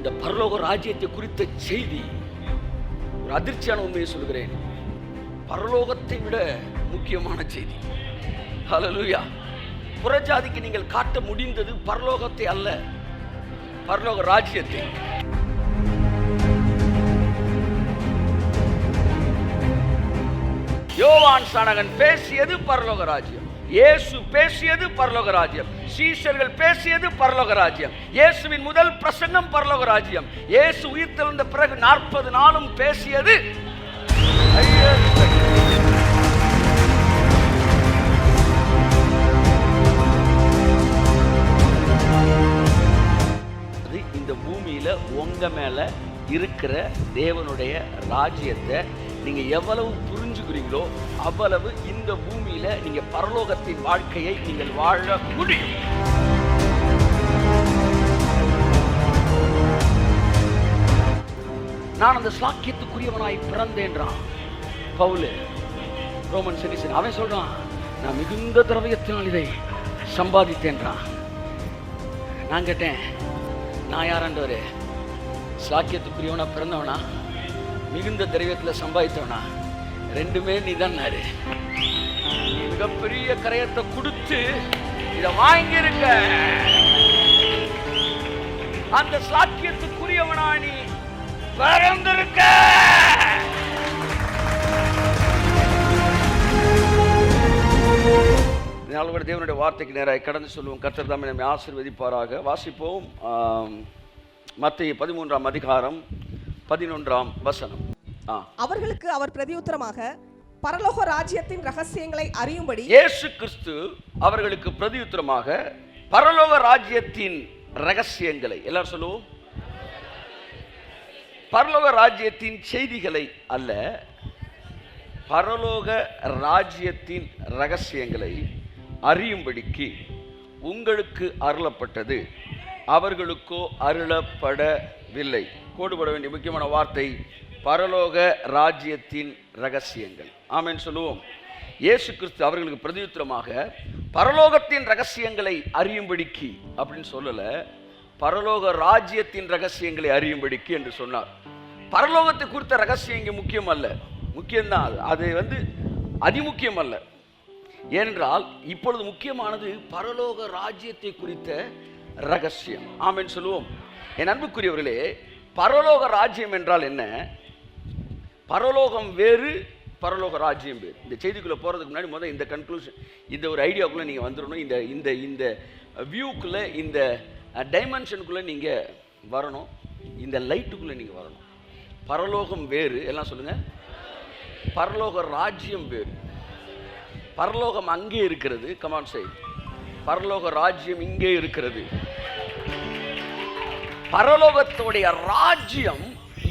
இந்த பரலோக ராஜ்யத்தை குறித்த செய்தி ஒரு அதிர்ச்சியான உண்மையை சொல்கிறேன். பரலோகத்தை விட முக்கியமான செய்தி. ஹல்லேலூயா. புறஜாதிக்கு நீங்கள் காட்ட முடிந்தது பரலோகத்தை அல்ல, பரலோக ராஜ்யத்தை. யோவான் ஸ்நானகன் பேசியது பரலோக ராஜ்யம், இயேசு பேசியது பரலோக ராஜ்யம், சீஷர்கள் பேசியது பரலோக ராஜ்யம், இயேசுவின் முதல் பிரசங்கம் பரலோக ராஜ்யம், இயேசு உயிர்த்தெழுந்த பிறகு 40 நாளும் பேசியது. இந்த பூமியில உங்க மேல இருக்கிற தேவனுடைய ராஜ்யத்தை நீங்க எவ்வளவு புரிஞ்சுக்கிறீங்களோ அவ்வளவு இந்த பூமியில நீங்க பரலோகத்தின் வாழ்க்கையை நீங்கள் வாழ முடியும். நான் அந்த சாக்கியத்துக்குரியவனாய் பிறந்தேன்றான் பவுல், ரோமன் சிட்டிசன். அவன் சொல்றான், நான் மிகுந்த திரவியத்தினால் இதை சம்பாதித்தேன்றான். நான் கேட்டேன், நான் யாராண்டவரே? சாக்கியத்துக்குரியவனா பிறந்தவனா, மிகுந்த திரவியத்தில் சம்பாதித்தவனா? ரெண்டுமே நீ தான். மிகப்பெரிய கரையத்தை கொடுத்து இதை வாங்கியிருக்க. அந்த சாக்கியத்துக்குரியவனா நீ பிறந்திருக்க. கூட தேவனுடைய வார்த்தைக்கு நேராக கடந்து சொல்லுவோம். கர்த்தர் தாமே நம்மை ஆசீர்வதிப்பாராக. வாசிப்போம். மத்தேயு 13ஆம் அதிகாரம் 11ஆம் வசனம். அவர்களுக்கு அவர் பிரதியுத்தரமாக, பரலோக ராஜ்யத்தின் ரகசியங்களை அறியும்படி. இயேசு கிறிஸ்து அவர்களுக்கு பிரதியுத்தரமாக பரலோக ராஜ்யத்தின் ரகசியங்களை, எல்லாரும் சொல்லுவோம், பரலோக ராஜ்யத்தின் செய்திகளை அல்ல, பரலோக ராஜ்யத்தின் ரகசியங்களை அறியும்படிக்கு உங்களுக்கு அருளப்பட்டது, அவர்களுக்கோ அருளப்படவில்லை. கோடுபட வேண்டிய முக்கியமான வார்த்தை பரலோக ராஜ்யத்தின் ரகசியங்கள். ஆமென் சொல்லுவோம். இயேசு கிறிஸ்து அவர்களுக்கு பிரதியுத்தரமாக பரலோகத்தின் ரகசியங்களை அறியும்படிக்கு அப்படின்னு சொல்லல, பரலோக ராஜ்யத்தின் ரகசியங்களை அறியும்படிக்கு என்று சொன்னார். பரலோகத்தை குறித்த ரகசியம் இங்கே முக்கியம் அல்ல, முக்கியம்தான், அது அதிமுக்கியம் அல்ல. ஏனென்றால் இப்பொழுது முக்கியமானது பரலோக ராஜ்யத்தை குறித்த ரகசியம். ஆமென் சொல்லுவோம். என் அன்புக்குரியவர்களே, பரலோக ராஜ்யம் என்றால் என்ன? பரலோகம் வேறு, பரலோக ராஜ்யம் வேறு. இந்த செய்திக்குள்ளே போகிறதுக்கு முன்னாடி முதல்ல இந்த கன்க்ளூஷன், இந்த ஒரு ஐடியாவுக்குள்ளே நீங்கள் வந்துடணும். இந்த இந்த இந்த வியூக்குள்ளே, இந்த டைமென்ஷனுக்குள்ளே நீங்கள் வரணும், இந்த லைட்டுக்குள்ளே நீங்கள் வரணும். பரலோகம் வேறு, எல்லாம் சொல்லுங்கள். பரலோக ராஜ்யம் வேறு. பரலோகம் அங்கே இருக்கிறது. கமான் சை. பரலோக ராஜ்யம் இங்கே இருக்கிறது. பரலோகத்தோடைய ராஜ்யம்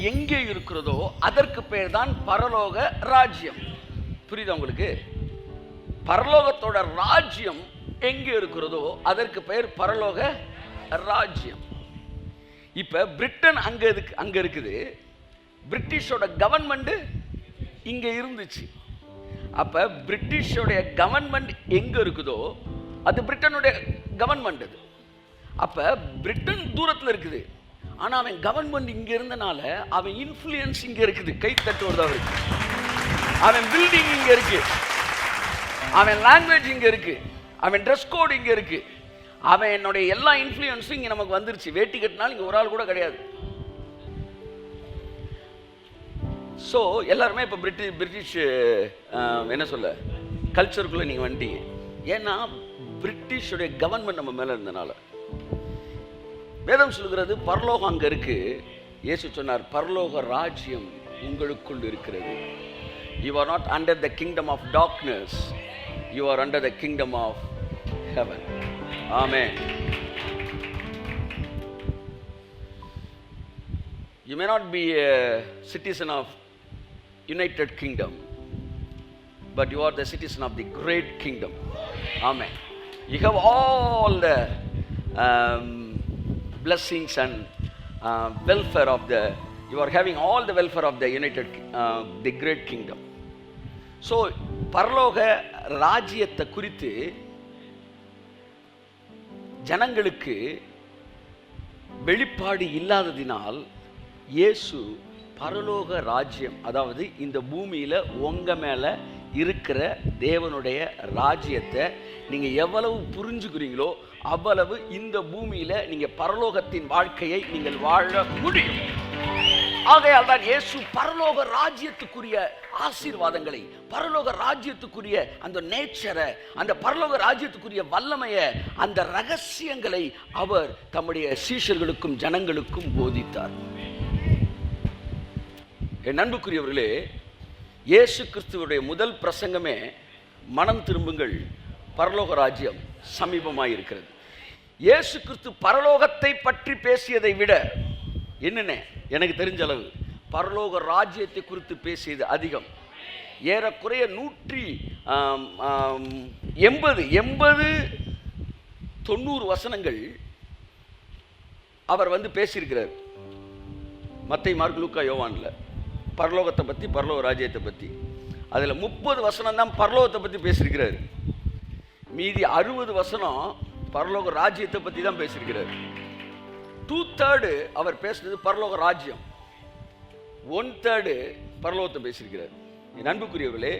எங்கே இருக்கிறதோ அதற்கு பெயர் தான் பரலோக ராஜ்யம். புரியுதா உங்களுக்கு? பரலோகத்தோட ராஜ்யம் எங்கே இருக்கிறதோ அதற்கு பெயர் பரலோக ராஜ்யம். இப்ப பிரிட்டன் அங்க இருக்குது, பிரிட்டிஷோட கவர்மெண்ட் இங்க இருந்துச்சு. அப்ப பிரிட்டிஷோடைய கவர்மெண்ட் எங்க இருக்குதோ அது பிரிட்டனுடைய கவர்மெண்ட். அது அப்ப பிரிட்டன் தூரத்தில் இருக்குது, ஆனா அவன் கவர்மெண்ட் இங்க இருந்தனால அவன் இன்ஃப்ளூயன்ஸ் இங்க இருக்குது. கை தட்டுவது அவருக்கு. அவன் பில்டிங் இங்க இருக்கு, அவன் லாங்குவேஜ் இங்க இருக்கு, அவன் ட்ரெஸ் கோட் இங்க இருக்கு, அவன் என்னுடைய எல்லா இன்ஃப்ளூயன்ஸும் இங்க நமக்கு வந்துருச்சு. வேட்டி கட்டினாலும் இங்க ஒரு ஆள் கூட கிடையாது. ஸோ எல்லாருமே இப்போ பிரிட்டிஷ் என்ன சொல்ல கல்ச்சருக்குள்ளே நீங்கள் வந்துட்டீங்க. ஏன்னா பிரிட்டிஷுடைய கவர்மெண்ட் நம்ம மேலே இருந்தனால. வேதம் சொல்கிறது பரலோகம் அங்கே இருக்கு. இயேசு சொன்னார், பரலோக ராஜ்யம் உங்களுக்குள் இருக்கிறது. You are not under the kingdom of darkness, you are under the kingdom of heaven. Amen. You may not be a citizen of United Kingdom, but you are the citizen of the great kingdom. Amen. You have all the blessings and welfare of the, you are having all the welfare of the United, the great kingdom. So பரலோக ராஜ்யத்தை குறித்து ஜனங்களுக்கு வெளிப்பாடு இல்லாததினால் இயேசு பரலோக ராஜ்யம், அதாவது இந்த பூமியில் உங்க மேலே இருக்கிற தேவனுடைய ராஜ்யத்தை நீங்கள் எவ்வளவு புரிஞ்சுக்கிறீங்களோ அவ்வளவு இந்த பூமியில் நீங்கள் பரலோகத்தின் வாழ்க்கையை நீங்கள் வாழ முடியும். ஆகையால் தான் இயேசு பரலோக ராஜ்யத்துக்குரிய ஆசீர்வாதங்களை, பரலோக ராஜ்யத்துக்குரிய அந்த நேச்சரை, அந்த பரலோக ராஜ்யத்துக்குரிய வல்லமையை, அந்த ரகசியங்களை அவர் தம்முடைய சீஷர்களுக்கும் ஜனங்களுக்கும் போதித்தார். என் அன்புக்குரியவர்களே, இயேசு கிறிஸ்துவுடைய முதல் பிரசங்கமே மனம் திரும்புங்கள், பரலோக ராஜ்யம் சமீபமாய் இருக்கிறது. இயேசு கிறிஸ்து பரலோகத்தை பற்றி பேசியதை விட என்னென்ன எனக்கு தெரிஞ்ச அளவு பரலோக ராஜ்யத்தை குறித்து பேசியது அதிகம். ஏறக்குறைய 180-90 வசனங்கள் அவர் பேசியிருக்கிறார். மத்தேயு, மார்க்கு, லூக்கா, யோவான்ல பரலோகத்தை பற்றி, பரலோக ராஜ்யத்தை பற்றி. அதில் 30 வசனம் தான் பரலோகத்தை பற்றி பேசியிருக்கிறார். மீதி 60 வசனம் பரலோக ராஜ்யத்தை பற்றி தான் பேசியிருக்கிறார். 2/3 அவர் பேசுனது பரலோக ராஜ்யம், 1/3 பரலோகத்தை பேசியிருக்கிறார். என் அன்புக்குரியவர்களே,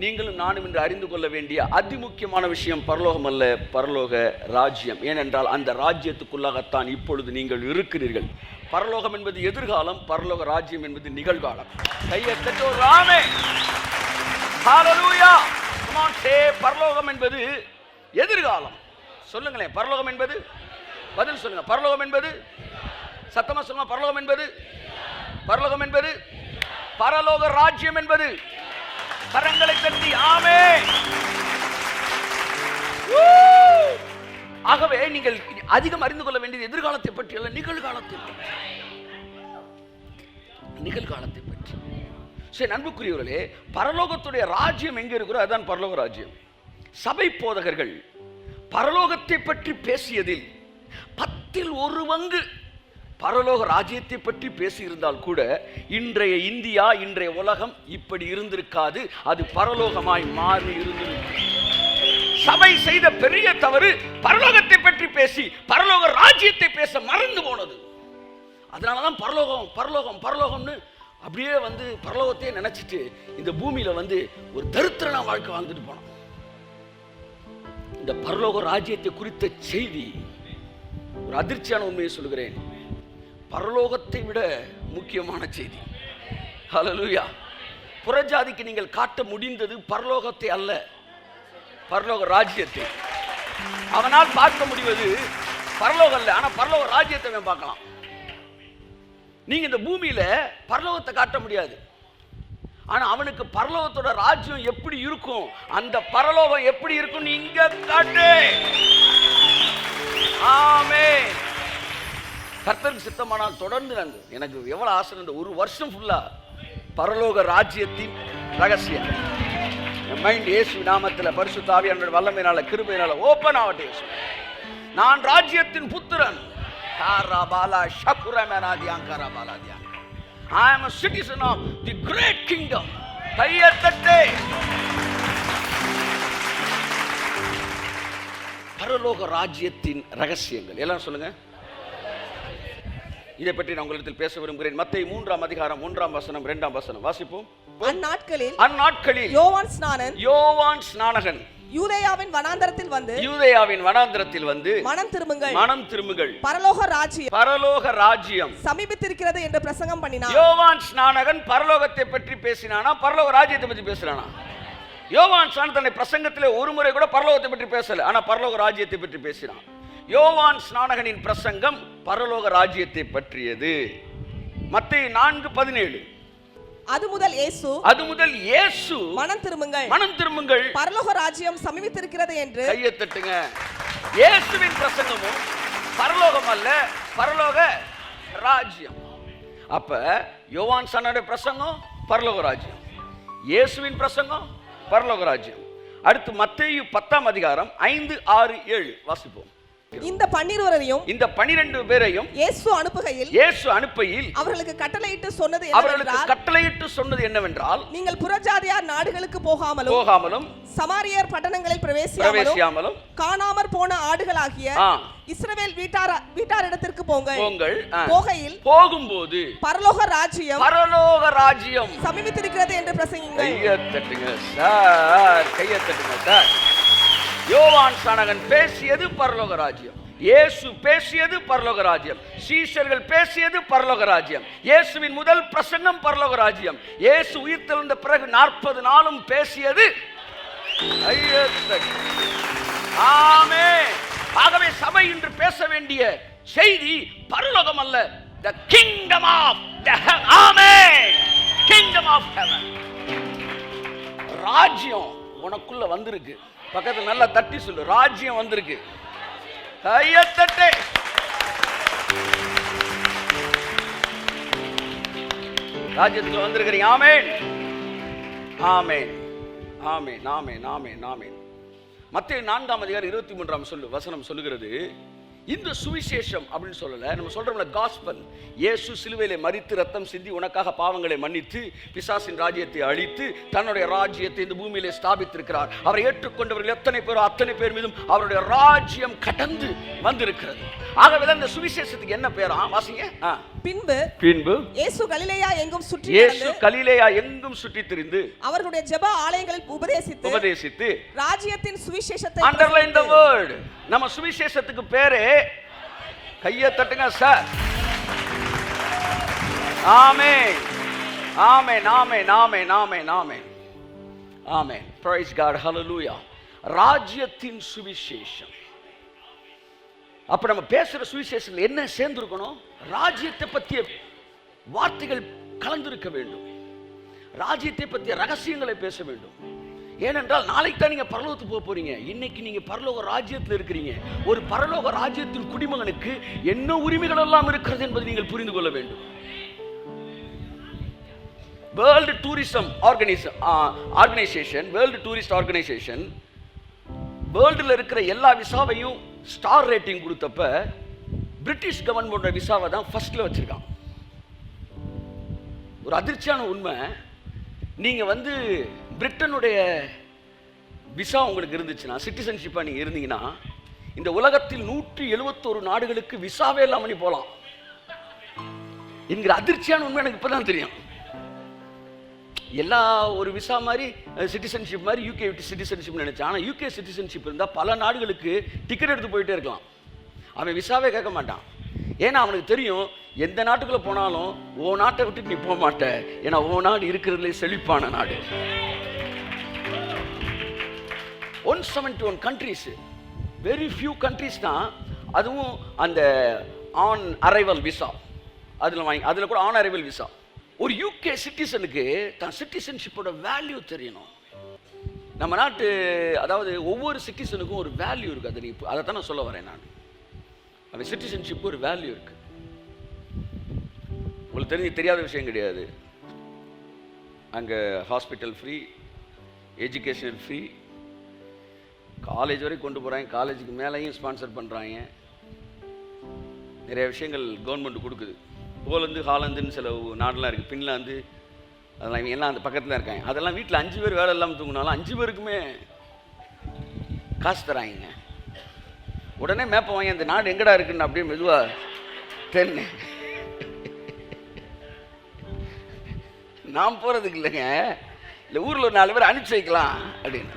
நீங்களும் நானும் இன்று அறிந்து கொள்ள வேண்டிய அதிமுக்கியமான விஷயம் பரலோகம் அல்ல, பரலோக ராஜ்யம். ஏனென்றால் அந்த ராஜ்யத்துக்குள்ளாகத்தான் இப்பொழுது நீங்கள் இருக்கிறீர்கள். பரலோகம் என்பது எதிர்காலம், பரலோக ராஜ்யம் என்பது நிகழ்காலம். கையை தட்டுவோம், ஆமென், ஹல்லேலூயா. come on say, பரலோகம் என்பது எதிர்காலம். சொல்லுங்களேன், பரலோகம் என்பது, பதில் சொல்லுங்க, பரலோகம் என்பது, சத்தமா சொல்லுங்க, பரலோகம் என்பது, பரலோகம் என்பது, பரலோக ராஜ்யம் என்பது, கரங்களை தட்டி ஆமென். ஆகவே நீங்கள் அதிகம் அறிந்து கொள்ள வேண்டியது எதிர்காலத்தை பற்றி அல்ல, நிகழ்காலத்தை பற்றி, நிகழ்காலத்தை பற்றி. சரி, அன்புக்குரியவர்களே, பரலோகத்துடைய ராஜ்யம் எங்க இருக்கிறோ அதுதான் பரலோக ராஜ்யம். சபை போதகர்கள் பரலோகத்தை பற்றி பேசியதில் 1/10 பரலோக ராஜ்யத்தை பற்றி பேசியிருந்தால் கூட இன்றைய இந்தியா, இன்றைய உலகம் இப்படி இருந்திருக்காது, அது பரலோகமாய் மாறி இருந்திருக்கும். சபை செய்த பெரிய தவறு பரலோகத்தை பற்றி பேசி பரலோக ராஜ்யத்தை பேச மறந்து போனது. அதனாலதான் பரலோகம் பரலோகம் பரலோகம்னு அப்படியே பரலோகத்தையே நினைச்சிட்டு இந்த பூமியில ஒரு தரித்திரனா வாழ்க்கை வாழ்ந்துட்டு போனோம். இந்த பரலோக ராஜ்யத்தை குறித்த செய்தி, ஒரு அதிர்ச்சியான உண்மையை சொல்கிறேன், பரலோகத்தை விட முக்கியமான செய்தி. ஹல்லேலூயா. புறஜாதிக்கு நீங்கள் காட்ட முடிந்தது பரலோகத்தை அல்ல, பரலோக ராஜ்யத்தை. அவனால் பார்க்க முடிவது பரலோகம் அல்ல, ஆனா பரலோக ராஜ்யத்தை பார்க்கலாம். நீங்க இந்த பூமியில பரலோகத்தை காட்ட முடியாது, ஆனா அவனுக்கு பரலோகத்தோட ராஜ்யம் எப்படி இருக்கும், அந்த பரலோகம் எப்படி இருக்கும் நீங்க காட்டு. ஆமென். கர்த்தருக்கு சித்தமானால் தொடர்ந்து எனக்கு எவ்வளவு ஆசை, இந்த 1 வருஷம் ஃபுல்லா பரலோக ராஜ்யத்தின் ரகசியம் மைண்ட் இயேசு நாமத்தில் பரிசுத்த ஆவியானவருடைய வல்லமையினால கிருபையினால ஓபன் ஆகட்டும். இயேசு, நான் ராஜ்யத்தின் புத்திரன். காராபாலா ஷகுரமனாதியாங்கராபாலாதியா. I am a citizen of the great kingdom. கையத்தட்டே. பரலோக ராஜ்யத்தின் ரகசியங்கள் எல்லாம் சொல்லுங்க. இதை பற்றி நான் உங்களிடத்தில் பேச விரும்புகிறேன். மத்தேயு 3ஆம் அதிகாரம் 1ஆம் வசனம் 2ஆம் வசனம் வாசிப்போம். அந்நாட்களில் யோவான் ஸ்நானகன் யூதேயாவின் வனாந்தரத்தில் வந்து மனம் திரும்புங்கள் பரலோக ராஜ்யம் சமீபித்திருக்கிறது என்று பிரசங்கம் பண்ணினார். யோவான் ஸ்நானகன் பரலோகத்தை பற்றி பேசினானா, பரலோக ராஜ்யத்தை பற்றி பேசினானா? யோவான் ஸ்நானகன் தன்னுடைய பிரசங்கத்திலே ஒரு முறை கூட பரலோகத்தை பற்றி பேசல, ஆனா பரலோக ராஜ்யத்தை பற்றி பேசினான். யோவான் ஸ்நானகனின் பிரசங்கம் பரலோக ராஜ்யத்தை பற்றியது. மத்தேயு 4:17. அது முதல் இயேசு மனம் திரும்புங்கள் பரலோக ராஜ்யம் சமீபித்திருக்கிறது என்று. கையை தட்டுங்க. இயேசுவின் பிரசங்கமும் பரலோகம் அல்ல, பரலோக ராஜ்யம். அப்ப யோவான் ஸ்நானகனுடைய பிரசங்கம் பரலோக ராஜ்யம், இயேசுவின் பிரசங்கம் பரலோக ராஜ்யம். அடுத்து மத்தேயு 10ஆம் அதிகாரம் 5, 6, 7 வாசிப்போம். இந்த 12 பேரையும் இயேசு அனுப்புகையில் அவர்களுக்கு கட்டளையிட்டு சொன்னது என்னவென்றால், நீங்கள் புறஜாதியார் நாடுகளுக்கு போகாமலும் சமாரியர் பட்டணங்களில் பிரவேசியாமலும் காணாமற் போன ஆடுகளாகிய இஸ்ரவேல் வீட்டாரிடத்திற்கு போங்கள். போகும்போது பரலோக ராஜ்யம் சமீபித்திருக்கிறது என்று பிரசங்கியுங்கள். கையை தட்டுங்க சார். யோவான் ஸ்நானகன் பேசியது பரலோக ராஜ்யம், இயேசு பேசியது பரலோக ராஜ்யம், சீஷர்கள் பேசியது பரலோக ராஜ்யம், இயேசுவின் முதல் பிரசங்கம் பரலோக ராஜ்யம், இயேசு உயிர்த்தெழுந்த பிறகு 40 நாளும் பேசியது. ஆமென். ஆகவே சபை இன்று பேச வேண்டிய செய்தி பரலோகம் அல்ல, the kingdom of the heaven. Amen. kingdom of heaven. ராஜ்யம் உனக்குள்ள வந்திருக்கு. பக்கத்துல நல்லா தட்டி சொல்லு, ராஜ்யம் வந்திருக்கு. கையை தட்டு. ராஜ்யத்துல வந்திருக்கிறீங்க. ஆமென், ஆமென், ஆமென், ஆமென், ஆமென், ஆமென். மத்தேயு 4:23 வசனம் சொல்லுகிறது, இந்த சுவிசேஷம் அப்படின்னு சொல்லல, நம்ம சொல்றோம்ல காஸ்பல். இயேசு சிலுவையிலே மரித்து ரத்தம் சிந்தி உனக்காக பாவங்களை மன்னித்து பிசாசின் ராஜ்யத்தை அழித்து தன்னுடைய ராஜ்யத்தை இந்த பூமியிலே ஸ்தாபித்திருக்கிறார். அவரை ஏற்றுக்கொண்டவர்கள் எத்தனை பேரோ அத்தனை பேர் மீதும் அவருடைய ராஜ்யம் கடந்து வந்திருக்கிறது. ஆகவே இந்த சுவிசேஷத்துக்கு என்ன பேரா? வாசிங்க. பின்பு இயேசு கலிலேயா எங்கும் சுற்றி திரிந்து அவர்களுடைய ஜெப ஆலயங்களில் உபதேசித்து ராஜ்யத்தின் சுவிசேஷத்தை, அண்டர்லைன் தி வேர்ட். நம்ம சுவிசேஷத்துக்கு பேரே, கையை தட்டுங்க சார். ஆமென், ஆமென், ஆமென், ஆமென், ஆமென், ஆமென், ஆமென். பிரைஸ் காட், ஹல்லேலூயா. ராஜ்யத்தின் சுவிசேஷம். அப்ப நம்ம பேசுற சுவிசேஷத்தில் என்ன சேர்ந்திருக்கணும்? ராஜ்யத்தை பற்றிய வார்த்தைகள் கலந்திருக்க வேண்டும், ராஜ்யத்தை பற்றிய ரகசியங்களை பேச வேண்டும். ஏனென்றால் நாளைக்கு தான் நீங்க பரலோகத்துக்கு போக போறீங்க. இன்னைக்கு நீங்க பரலோக ராஜ்யத்தில் இருக்கிறீங்க. ஒரு பரலோக ராஜ்யத்தின் குடிமகனுக்கு என்ன உரிமைகள் எல்லாம் இருக்கிறது என்பதை நீங்கள் புரிந்து கொள்ள வேண்டும். வேர்ல்டு டூரிசம் ஆர்கனைசேஷன் வேர்ல்டுல இருக்கிற எல்லா விசாவையும் ஸ்டார் ரேட்டிங் கொடுத்தப்ப பிரிட்டிஷ் கவர்மெண்ட் விசாவை தான் ஃபர்ஸ்ட்ல வச்சிருக்கான். ஒரு அதிர்ச்சியான உண்மை, நீங்க பிரிட்டனுடைய விசா உங்களுக்கு இருந்துச்சுன்னா, சிட்டிசன்ஷிப்பா நீங்க இருந்தீங்கன்னா, இந்த உலகத்தில் 171 நாடுகளுக்கு விசாவே இல்லாம நீ போலாம் என்கிற அதிர்ச்சியான உண்மை எனக்கு இப்பதான் தெரியும். எல்லா ஒரு விசா மாதிரி சிட்டிசன்ஷிப் மாதிரி யூகே சிட்டிசன்ஷிப் நினைச்சேன். ஆனால் யூகே சிட்டிசன்ஷிப் இருந்தால் பல நாடுகளுக்கு டிக்கெட் எடுத்து போயிட்டே இருக்கலாம். அவன் விசாவே கேட்க மாட்டான். ஏன்னா அவனுக்கு தெரியும், எந்த நாட்டுக்குள்ள போனாலும் ஓ நாட்டை விட்டுட்டு நீ போக மாட்ட. ஏன்னா ஓ நாடு இருக்கிறதுல செழிப்பான நாடு. 171 countries, வெரி ஃபியூ கண்ட்ரிஸ் தான். அதுவும் அந்த ஆன் அரைவல் விசா, அதில் கூட ஆன் அரைவல் விசா. ஒரு யூகே சிட்டிசனுக்கு தான் சிட்டிசன்ஷிப்போட வேல்யூ தெரியணும். நம்ம நாட்டு, அதாவது ஒவ்வொரு சிட்டிசனுக்கும் ஒரு வேல்யூ இருக்கு. அதை தான் நான் சொல்ல வரேன். நான் அந்த சிட்டிசன்ஷிப் ஒரு வேல்யூ இருக்கு. உங்களுக்கு தெரியாத விஷயம் கிடையாது. அங்கே hospital free, education free, college வரைக்கும் கொண்டு போகிறாங்க, காலேஜுக்கு மேலேயும் ஸ்பான்சர் பண்ணுறாங்க. நிறைய விஷயங்கள் கவர்மெண்ட் கொடுக்குது. போலந்து, ஹாலந்துன்னு சில நாடெலாம் இருக்குது, பின்லாந்து, அதெல்லாம் இவங்க எல்லாம் அந்த பக்கத்தில் இருக்காங்க. அதெல்லாம் வீட்டில் 5 பேர் வேலை இல்லாமல் தூங்கினாலும் 5 பேருக்குமே காசு தராங்க. உடனே மேப்பை வாங்கி அந்த நாடு எங்கடா இருக்குன்னு அப்படியே மெதுவாக தென்னு. நான் போகிறதுக்கு இல்லைங்க, இல்லை ஊரில் ஒரு 4 பேர் அனுப்பிச்சு வைக்கலாம் அப்படின்னு.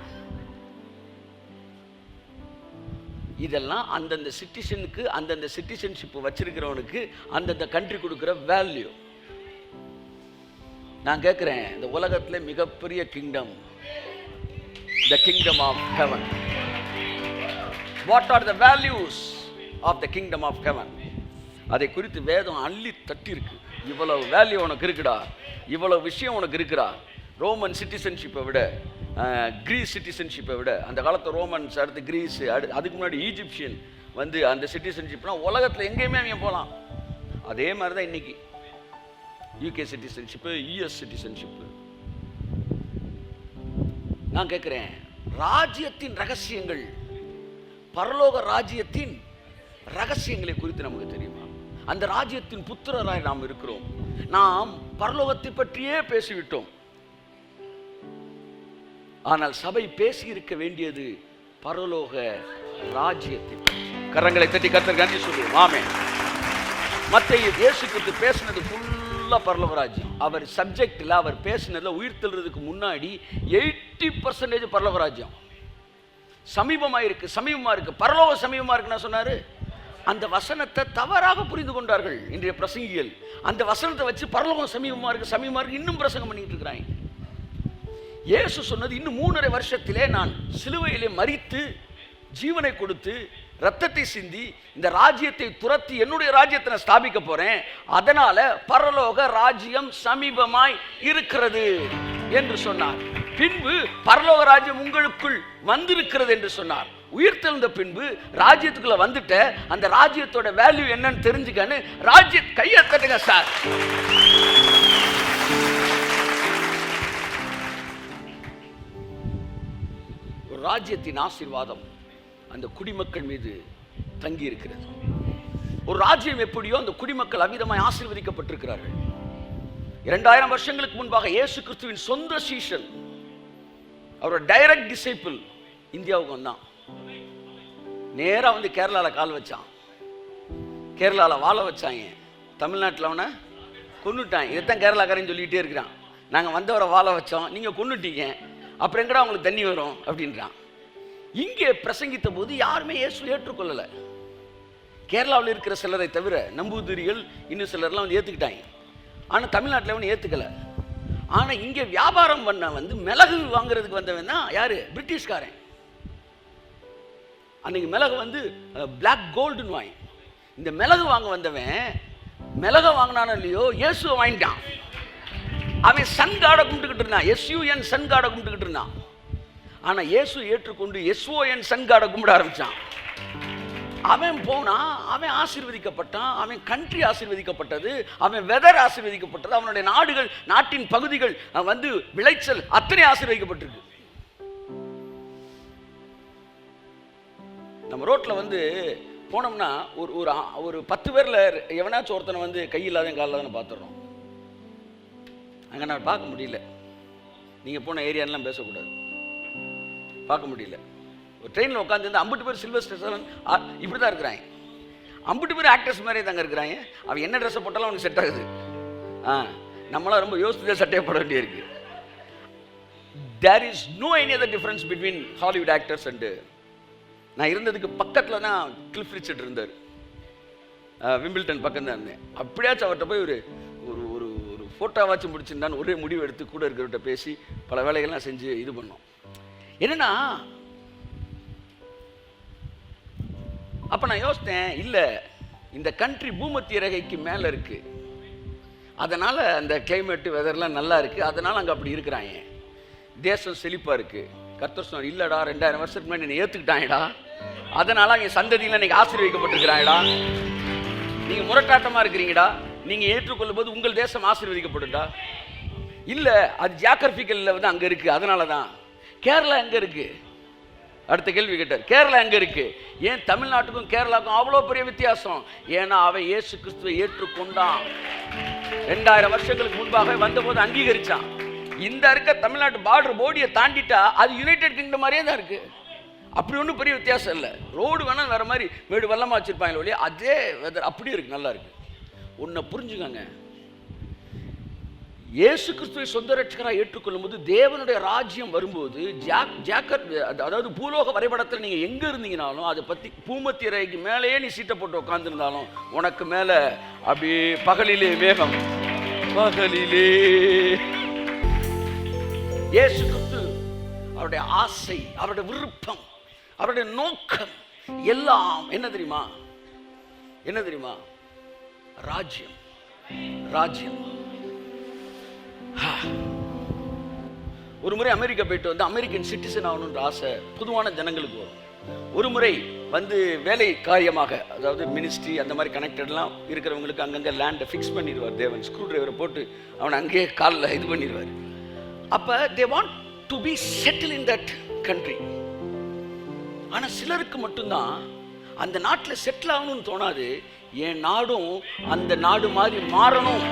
இதெல்லாம் அந்தந்த சிட்டிசனுக்கு, அந்தந்த சிட்டிசன்ஷிப் வச்சிருக்கிறவனுக்கு அந்தந்த கண்ட்ரி கொடுக்குற வேல்யூ. நான் கேட்குறேன், இந்த உலகத்தில் மிகப்பெரிய kingdom, the kingdom of heaven. What are the values of the kingdom of heaven? அதை குறித்து வேதம் அள்ளி தட்டி இருக்கு. இவ்வளவு வேல்யூ உனக்கு இருக்குடா, இவ்வளவு விஷயம் உனக்கு இருக்குடா. ரோமன் சிட்டிசன்ஷிப்பை விட, கிரீஸ் சிட்டிசன்ஷிப்பை விட, அந்த காலத்து ரோமன்ஸ், அடுத்து கிரீஸ், அதுக்கு முன்னாடி ஈஜிப்சியன் அந்த சிட்டிசன்ஷிப்னா உலகத்தில் எங்கேயுமே அவங்க போகலாம். அதே மாதிரி தான் இன்னைக்கு யூகே சிட்டிசன்ஷிப்பு, யூஎஸ் சிட்டிசன்ஷிப்பு. நான் கேட்குறேன், ராஜ்யத்தின் ரகசியங்கள், பரலோக ராஜ்யத்தின் ரகசியங்களை குறித்து நமக்கு தெரியுமா? அந்த ராஜ்யத்தின் புத்திரராய் நாம் இருக்கிறோம். நாம் பரலோகத்தை பற்றியே பேசிவிட்டோம். ஆனால் சபை பேசி இருக்க வேண்டியது பரலோக ராஜ்யத்தை பற்றி. கரங்களை தட்டி கர்த்தருக்கு நன்றி சொல்லுவோம். ஆமென். மத்தேயு இயேசு கிறிஸ்து பேசினது ஃபுல்லா பரலோக ராஜ்யம். அவர் சப்ஜெக்ட்ல அவர் பேசினதுல உயிர் தெழுறதுக்கு முன்னாடி 80% பரலோக ராஜ்யம் சமீபமா இருக்கு, பரலோக சமீபமா இருக்குன்னு சொன்னாரு. அந்த வசனத்தை தவறாக புரிந்து கொண்டார்கள் இன்றைய பிரசங்கிகள். அந்த வசனத்தை வச்சு பரலோகம் சமீபமா இருக்கு இன்னும் பிரசங்கம் பண்ணிட்டு இருக்கிறாங்க. இயேசு சொன்னது இன்னும் 3.5 வருஷத்திலே நான் சிலுவையிலே மரித்து ஜீவனை கொடுத்து ரத்தத்தை சிந்தி இந்த ராஜ்யத்தை துரத்தி என்னுடைய ராஜ்யத்தை நான் ஸ்தாபிக்க போறேன், அதனால பரலோக ராஜ்யம் சமீபமாய் இருக்கிறது என்று சொன்னார். பின்பு பரலோக ராஜ்யம் உங்களுக்குள் வந்திருக்கிறது என்று சொன்னார். உயிர்த்தெழுந்த பின்பு ராஜ்யத்துக்குள்ள வந்துட்ட அந்த ராஜ்யத்தோட வேல்யூ என்னன்னு தெரிஞ்சுக்கன்னு ராஜ்ய கையை தட்டுங்க சார். ஒரு ராஜ்யத்தின் ஆசீர்வாதம் அந்த குடிமக்கள் மீது தங்கி இருக்கிறது. ஒரு ராஜ்யம் எப்படியோ அந்த குடிமக்கள் அமிதமாய் ஆசீர்வதிக்கப்பட்டிருக்கிறார்கள். 2000 வருஷங்களுக்கு முன்பாக இயேசு கிறிஸ்துவின் சொந்த சீஷன், அவரோட டைரக்ட் டிசைபிள் இந்தியாவுக்கு வந்தான். நேரா வந்து கேரளால கால் வச்சான், கேரளால வாழ வச்சாங்க, தமிழ்நாட்டில் அவனை கொன்னுட்டான். இதைத்தான் கேரளாக்காரன் சொல்லிக்கிட்டே இருக்கிறான். நாங்கள் வந்தவரை வாழ வச்சோம், நீங்கள் கொன்னுட்டீங்க, அப்புறம் எங்கடா அவங்களுக்கு தண்ணி வரும் அப்படின்றான். இங்கே பிரசங்கித்த போது யாருமே இயேசு ஏற்றுக்கொள்ளலை. கேரளாவில் இருக்கிற சிலரை தவிர நம்பூதிரிகள் இன்னும் சிலர்லாம் வந்து ஏற்றுக்கிட்டாங்க. ஆனால் தமிழ்நாட்டில் அவனை ஏற்றுக்கலை. ஆனால் இங்கே வியாபாரம் பண்ண வந்து மிளகு வாங்குறதுக்கு வந்தவன் தான் யாரு? பிரிட்டிஷ்காரன். அன்னைக்கு மிளகு வந்து பிளாக் கோல்டுன்னு வாங்கி, இந்த மிளகு வாங்க வந்தவன் மிளக வாங்கினானோ இல்லையோ இயேசுவை வாங்கிட்டான். அவன் சன் காடை கும்பிட்டுக்கிட்டு இருந்தான், SUN சன் காடை கும்பிட்டுக்கிட்டு இருந்தான். ஆனால் இயேசு ஏற்றுக்கொண்டு SON சன் காடை கும்பிட ஆரம்பித்தான். அவன் போனா, அவன் ஆசீர்வதிக்கப்பட்டான், அவன் கண்ட்ரி ஆசீர்வதிக்கப்பட்டது, அவன் வெதர் ஆசீர்வதிக்கப்பட்டது, அவனுடைய நாடுகள், நாட்டின் பகுதிகள் வந்து விளைச்சல் அத்தனை ஆசீர்வதிக்கப்பட்டிருக்கு. நம்ம ரோட்ல வந்து போனோம்னா ஒரு 10 பேர்ல எவனாச்சும் ஒருத்தனை வந்து கையில்லாத காலில்லாதன்னு பார்த்துடுறோம். அங்கே நான் பார்க்க முடியல. நீங்க போன ஏரியாலாம் பேசக்கூடாது, பார்க்க முடியல. ஒரு ட்ரெயினில் உட்காந்து அம்புட்டு பேர் சில்வர் ஸ்டேஷன் இப்படி தான் இருக்கிறாங்க. அம்புட்டு பேர் ஆக்டர்ஸ் மாதிரியே தாங்க இருக்கிறாங்க. அவன் என்ன ட்ரெஸ்ஸை போட்டாலும் அவனுக்கு செட் ஆகுது. நம்மளாம் ரொம்ப யோசித்து சட்டையை போட வேண்டியிருக்கு. There is no any other difference between Hollywood actors and. நான் இருந்ததுக்கு பக்கத்தில் தான் கிளிஃப் ரிச்சர்ட் இருந்தார். விம்பிள்டன் பக்கம் தான் இருந்தேன். அப்படியாச்சும் அவர்கிட்ட போய் ஒரு ஒரு ஒரு ஃபோட்டோவாச்சும் முடிச்சிருந்தான்னு ஒரே முடிவு எடுத்து கூட இருக்கிறவர்கிட்ட பேசி பல வேலைகள்லாம் செஞ்சு இது பண்ணோம். என்னன்னா, அப்ப நான் யோசித்தேன், இல்ல இந்த கண்ட்ரி பூமத்திய ரேகைக்கு மேல இருக்கு, அதனால அந்த கிளைமேட் வெதர்லாம் நல்லா இருக்கு, அதனால அங்க அப்படி இருக்கிறாங்க. தேசம் செழிப்பா இருக்கு. கர்த்தர் சொன்னார், இல்லடா 2000 வருஷத்துக்கு முன்னாடி நீ ஏத்துக்கிட்டாங்கடா, அதனால அவங்க சந்ததியில நீங்க ஆசீர்வதிக்கப்பட்டிருக்கிறாங்கடா. நீங்க முரட்டாட்டமா இருக்கிறீங்கடா, நீங்க ஏற்றுக்கொள்ளும் போது உங்கள் தேசம் ஆசீர்வதிக்கப்பட்டுடா. இல்ல அது ஜியாகிரபிக்கல்ல வந்து அங்க இருக்கு, அதனாலதான். கேரளா எங்க இருக்கு? அடுத்த கேள்வி கேட்டார், கேரளா எங்க இருக்கு? ஏன் தமிழ்நாட்டுக்கும் கேரளாவுக்கும் அவ்வளோ பெரிய வித்தியாசம்? ஏன்னா அவன் இயேசு கிறிஸ்துவை ஏற்றுக்கொண்டான். 2000 வருஷங்களுக்கு முன்பாக வந்தபோது அங்கீகரிச்சான். இந்த இருக்க தமிழ்நாட்டு பார்டர் போடியை தாண்டிட்டா அது யுனைடெட் கிங்டம் மாதிரியே தான் இருக்கு. அப்படி ஒன்றும் பெரிய வித்தியாசம் இல்லை. ரோடு வேணா வேற மாதிரி மேடு வெள்ளமா வச்சிருப்பாங்க ஒழிய அதே வெதர் அப்படியே இருக்கு, நல்லா இருக்கு. ஒன்றை புரிஞ்சுக்கங்க, இயேசு கிறிஸ்துவை சொந்த ரட்சகராக ஏற்றுக்கொள்ளும் போது தேவனுடைய ராஜ்யம் வரும்போது அதாவது பூலோக வரைபடத்தில் நீங்க எங்க இருந்தீங்கனாலும் அதை பத்தி பூமத்திய ரேகைக்கு மேலேயே நீ சீட்டை போட்டு உட்கார்ந்துருந்தாலும் உனக்கு மேல அப்படியே பகலிலே மேகம், பகலிலே இயேசு கிறிஸ்து அவருடைய ஆசை, அவருடைய விருப்பம், அவருடைய நோக்கம் எல்லாம் என்ன தெரியுமா? என்ன தெரியுமா? ராஜ்யம். ராஜ்யம். ஒரு முறை அமெரிக்கா போயிட்டு வந்து அமெரிக்கன் சிட்டிசன் ஆகணுன்ற ஆசை பொதுவான ஜனங்களுக்கு வரும். ஒரு முறை வந்து வேலை காரியமாக, அதாவது மினிஸ்ட்ரி அந்த மாதிரி கனெக்டட்லாம் இருக்கிறவங்களுக்கு அங்கங்கே லேண்டை ஃபிக்ஸ் பண்ணிடுவார் தேவன். ஸ்க்ரூ டிரைவரை போட்டு அவனை அங்கேயே காலில் இது பண்ணிடுவார். அப்போ they want to be settle in that country. ஆனால் சிலருக்கு மட்டும்தான் அந்த நாட்டில் செட்டில் ஆகணும்னு தோணாது. என் நாடும் அந்த நாடு மாதிரி மாறணும்.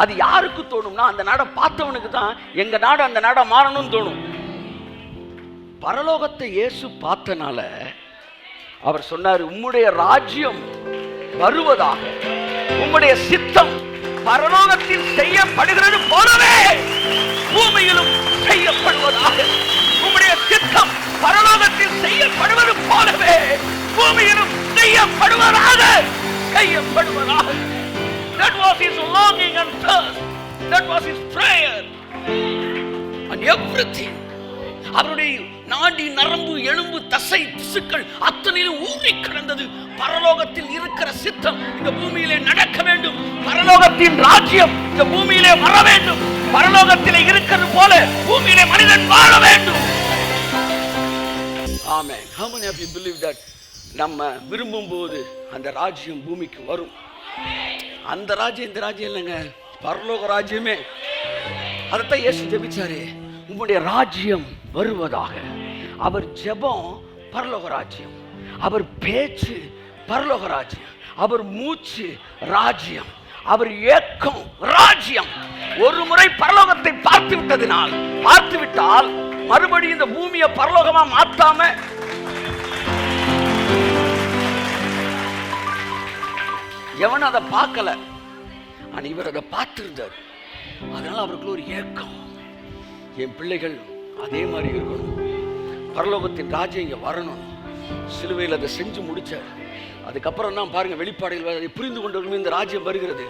அது யாருக்கு தோணும்னா, அந்த நாடை பார்த்தவனுக்கு தான் எங்க நாடு அந்த நாடா மாறணும்னு தோணும். பரலோகத்தை இயேசு பார்த்தனால அவர் சொன்னார், உம்முடைய ராஜ்யம் வருவதாக, உம்முடைய சித்தம் பரலோகத்தில் செய்யப்படுகிறது போலவே பூமியிலும் செய்யப்படுவதாக. உம்முடைய சித்தம் பரலோகத்தில் செய்யப்படுவது போலவே பூமியிலும் செய்யப்படுவதாக, செய்யப்படுவதாக. That was his longing and thirst. That was his prayer. And everything, அவருடைய நாடி நரம்பு எலும்பு தசை திசுக்கள் அத்தனையிலும் ஊறி கிடந்தது. பரலோகத்தில் இருக்கிற சித்தம் இந்த பூமியிலே நடக்க வேண்டும். பரலோகத்தின் ராஜ்யம் இந்த பூமியிலே வர வேண்டும். பரலோகத்திலே இருக்கிறது போல பூமியிலே மனிதன் வாழ வேண்டும். ஆமென். How many of you believe that? நம்ம விரும்பும் போது அந்த ராஜ்யம் பூமிக்கு வரும். அந்த ராஜ்யம் இந்த ராஜ்யம் இல்லைங்க, பரலோக ராஜ்யமே. அதைத்தான் இயேசு ஜெபிச்சாரு, உம்முடைய ராஜ்யம் வருவதாக. அவர் ஜெபம் பரலோக ராஜ்யம், அவர் பேச்சு பரலோக ராஜ்யம், அவர் மூச்சு ராஜ்யம், அவர் ஏக்கம் ராஜ்யம். ஒரு முறை பரலோகத்தை பார்த்து விட்டால் மறுபடியும் இந்த பூமியை பரலோகமா மாத்தாம எவன் அதை பார்க்கல, ஆனா இவர் அதை பார்த்திருந்தார். அதனால அவருக்கு ஒரு ஏக்கம், என் பிள்ளைகள் அதே மாதிரி இருக்கணும், பரலோகத்தின் ராஜ்யம் இங்க வரணும். சிலுவையில் அதை செஞ்சு முடிச்சார். அதுக்கப்புறம் தான் பாருங்க, வெளிப்பாடுகள் அதை புரிந்து கொண்டவர்களும் இந்த ராஜ்யம் வருகிறது.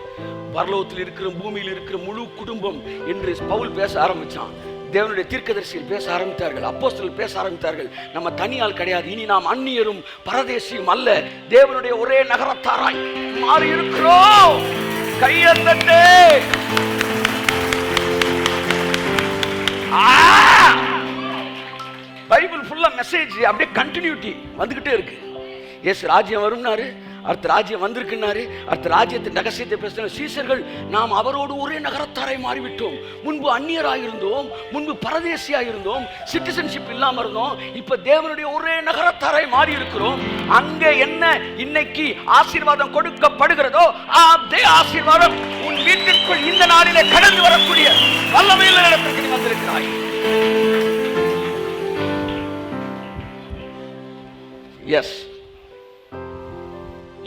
பரலோகத்தில் இருக்கிற பூமியில் இருக்கிற முழு குடும்பம் என்று பவுல் பேச ஆரம்பிச்சான். தேவனுடைய தீர்க்கதரிசிகள் பேச ஆரம்பித்தார்கள், அப்போஸ்தலர்கள் பேச ஆரம்பித்தார்கள். நம்ம தனியால் கிடையாது, இனி நாம் அந்நியரும் பரதேசியும் அல்ல, தேவனுடைய ஒரே நகரத்தாராய் மாறி இருக்கிறோம். கையெழுத்தே பைபிள் ஃபுல்லா மெசேஜ் அப்படியே கண்டினியூட்டி வந்துகிட்டே இருக்கு. இயேசு ராஜ்யம் வரும்னாரு, அடுத்த ராஜ்யம் வந்திருக்குன்னாரு, அடுத்த ராஜ்யத்தின் ரகசியத்தை பேசுகிற சீசர்கள் நாம் அவரோடு ஒரே நகரத்தாரை மாறிவிட்டோம். முன்பு அந்நியராயிருந்தோம், முன்பு பரதேசியாயிருந்தோம், சிட்டிசன்ஷிப் இல்லாம இருந்தோம், இப்ப தேவனுடைய ஒரே நகரத்தாரை மாறி இருக்கிறோம். அங்க என்ன இன்னைக்கு ஆசீர்வாதம் கொடுக்கப்படுகிறதோ அதே ஆசீர்வாதம் உன் வீட்டிற்குள் இந்த நாளிலே கடந்து வரக்கூடிய வல்லமையுள்ள இடத்திற்கு நீ வந்திருக்கிறாய். Yes,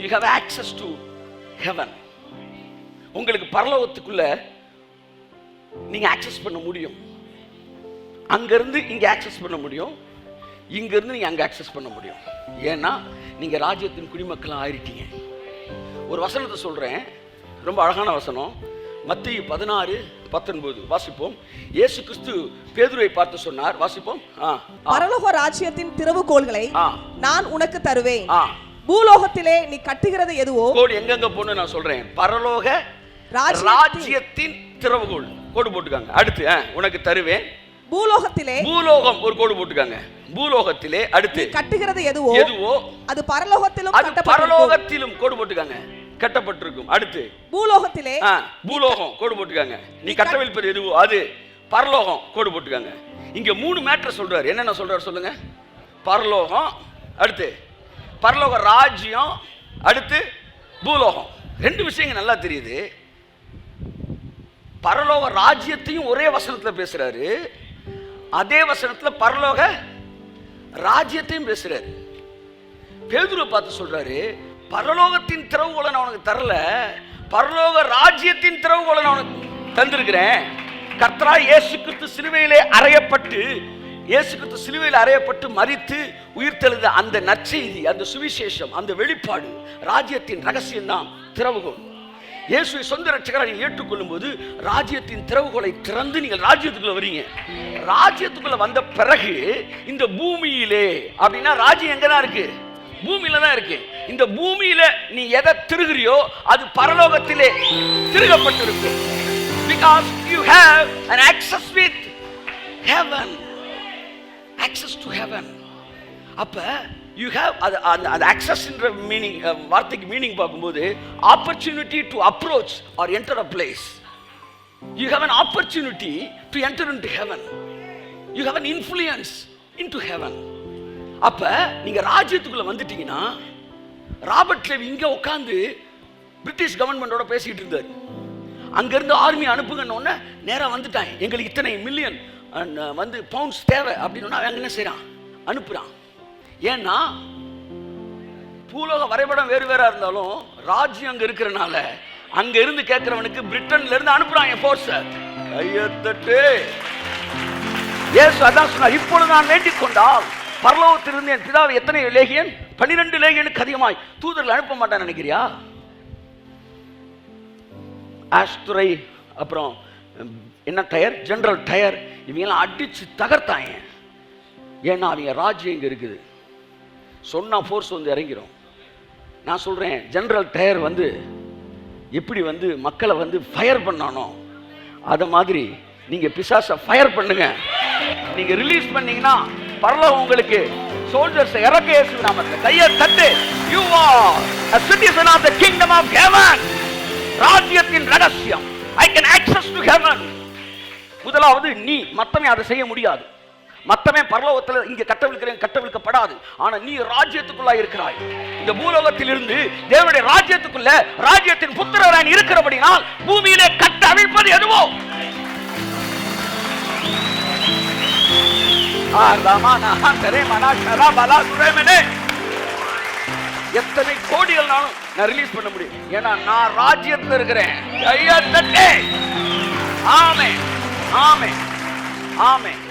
you have access to heaven. உங்களுக்கு பரலோகத்துக்குள்ள நீங்க ஆக்சஸ் பண்ண முடியும். அங்க இருந்து இங்க ஆக்சஸ் பண்ண முடியும், இங்க இருந்து நீங்க அங்க ஆக்சஸ் பண்ண முடியும். ஏன்னா நீங்க ராஜ்யத்தின் குடிமக்கள் ஆயிட்டீங்க. ஒரு வசனத்தை சொல்றேன், ரொம்ப அழகான வசனம். மத்தேயு 16:19 வாசிப்போம். இயேசு கிறிஸ்து பேதுருவை பார்த்து சொன்னார், வாசிப்போம். பரலோக ராஜ்யத்தின் திறவுகோல்களை நான் உனக்கு தருவேன், பூலோகத்திலே நீ கட்டுகிறது எதுவோ. கோடு எங்கெங்க போன்னு நான் சொல்றேன். பரலோக ராஜ்யத்தின் திறவுகோல் கோடு போட்டுக்காங்க. அடுத்து உனக்கு தருவேன், பூலோகத்திலே, பூலோகம் ஒரு கோடு போட்டுக்காங்க. பூலோகத்திலே அடுத்து கட்டுகிறது எதுவோ அது பரலோகத்திலும், அது பரலோகத்திலும் கோடு போட்டுக்காங்க, கட்டப்பட்டிருக்கும். அடுத்து பூலோகத்திலே, பூலோகம் கோடு போட்டுக்காங்க. நீ கட்டவிழ்ப்பது எதுவோ அது பரலோகம் கோடு போட்டுக்காங்க. இங்க 3 மேட்டர் சொல்றாரு. என்னென்ன சொல்றாரு சொல்லுங்க? பரலோகம், அடுத்து பரலோக ராஜ்யம், அடுத்து பூலோகம். 2 விஷயங்கள் நல்லா தெரியுது. பரலோக ராஜ்யத்தையும் ஒரே வசனத்துல பேசுறாரு, அதே வசனத்துல பரலோக ராஜ்யத்தையும் பேசுறாரு. பேதுருவை பார்த்து சொல்றாரு, பரலோகத்தின் திறவுகோலை நான் உனக்கு தரல, பரலோக ராஜ்யத்தின் திறவுகோலை நான் உனக்கு தந்திருக்கிறேன். கர்த்தராகிய இயேசு கிறிஸ்து சிலுவையிலே அறையப்பட்டு, இயேசு கிறிஸ்து சிலுவையில் அறையப்பட்டு மரித்து உயிர்த்தெழுந்த அந்த நற்செய்தி, அந்த சுவிசேஷம், அந்த வெளிப்பாடு, ராஜ்யத்தின் ரகசியம் தான் திறவுகோல். இயேசுவை சொந்த ரட்சகராக ஏற்றுக்கொள்ளும் போது ராஜ்யத்தின் திறவுகோலை திறந்து நீங்கள் ராஜ்யத்துக்குள்ள வரீங்க. ராஜ்யத்துக்குள்ள வந்த பிறகு இந்த பூமியிலே, அப்படின்னா ராஜ்யம் எங்கதான் இருக்கு? பூமியில தான் இருக்கு. இந்த பூமியில நீ எதை திருகிறியோ அது பரலோகத்திலே திருகப்பட்டிருக்கு. Because you have an access with heaven, access to heaven. அப்ப you have அந்த access என்ற மீனிங், வார்த்தைக்கு மீனிங் பார்க்கும்போது opportunity to approach or enter a place. You have an opportunity to enter into heaven. You have an influence into heaven. அப்ப நீங்க ராஜ்யத்துக்குள்ள வந்துட்டீங்கன்னா, Robert Levi இங்க உட்கார்ந்து பிரிட்டிஷ் கவர்மெண்டோட பேசிட்டு இருந்தாரு. அங்கிருந்து ஆர்மி அனுப்புங்கன்னு நேரா வந்துட்டாங்க. எங்களுக்கு இத்தனை மில்லியன் வந்து பவுண்ட்ஸ் தேவை அப்படின்னு அவன் என்ன செய்யறான், அனுப்புறான். ஏன்னா பூலோக வரைபடம் வேறு வேறா இருந்தாலும் ராஜ்யம் அங்க இருக்கிறனால அங்க இருந்து கேட்கிறவனுக்கு பிரிட்டன்ல இருந்து அனுப்புறான் என் போர்ஸ். கையத்தட்டு. இயேசு அதான் சொன்னார், இப்பொழுது நான் வேண்டிக் கொண்டால் பரலோகத்திலிருந்து என் பிதாவை எத்தனை லேகியன், 12 லேகியனுக்கு அதிகமாய் தூதர்கள் அனுப்ப மாட்டான்னு நினைக்கிறியா? ஆஸ்துரை, அப்புறம் என்ன டயர், ஜெனரல் டயர், இவங்கெல்லாம் அடிச்சு தகர்த்தாங்க. ஏன்னா அவங்க ராஜ்யம் இங்க இருக்குது. சொன்னா ஃபோர்ஸ் வந்து இறங்கிரும். நான் சொல்றேன், ஜெனரல் டயர் வந்து எப்படி வந்து மக்களை வந்து ஃபயர் பண்ணானோ அத மாதிரி நீங்க பிசாசை ஃபயர் பண்ணுங்க. நீங்க ரிலீஸ் பண்ணீங்கன்னா பரலோகம் உங்களுக்கு சோல்ஜர்ஸ் இறக்க இயேசு நாமத்தில் கையை தட்டு. You are a citizen of the kingdom of heaven. ராஜ்யத்தின் ரகசியம். I can access to heaven. முதலாவது நீ, மத்தமே அதை செய்ய முடியாது. மத்தமே பரலோகத்தில் இங்க கட்டவிழ்க்கப்படாது. ஆனா நீ ராஜ்யத்துக்குள்ள இருக்கிறாய். இந்த பூலோகத்தில் இருந்து தேவனுடைய ராஜ்யத்துக்குள்ள ராஜ்யத்தின் புத்திரராய் இருக்கிறபடினால் பூமியிலே கட்ட அவிழ்ப்பது எதுவோ. எத்தனை கோடிகள் நான் ரிலீஸ் பண்ண முடியும். ஏன்னா நான் ராஜ்யத்தில் இருக்கிறேன். ஆமென், ஆமென், ஆமென்.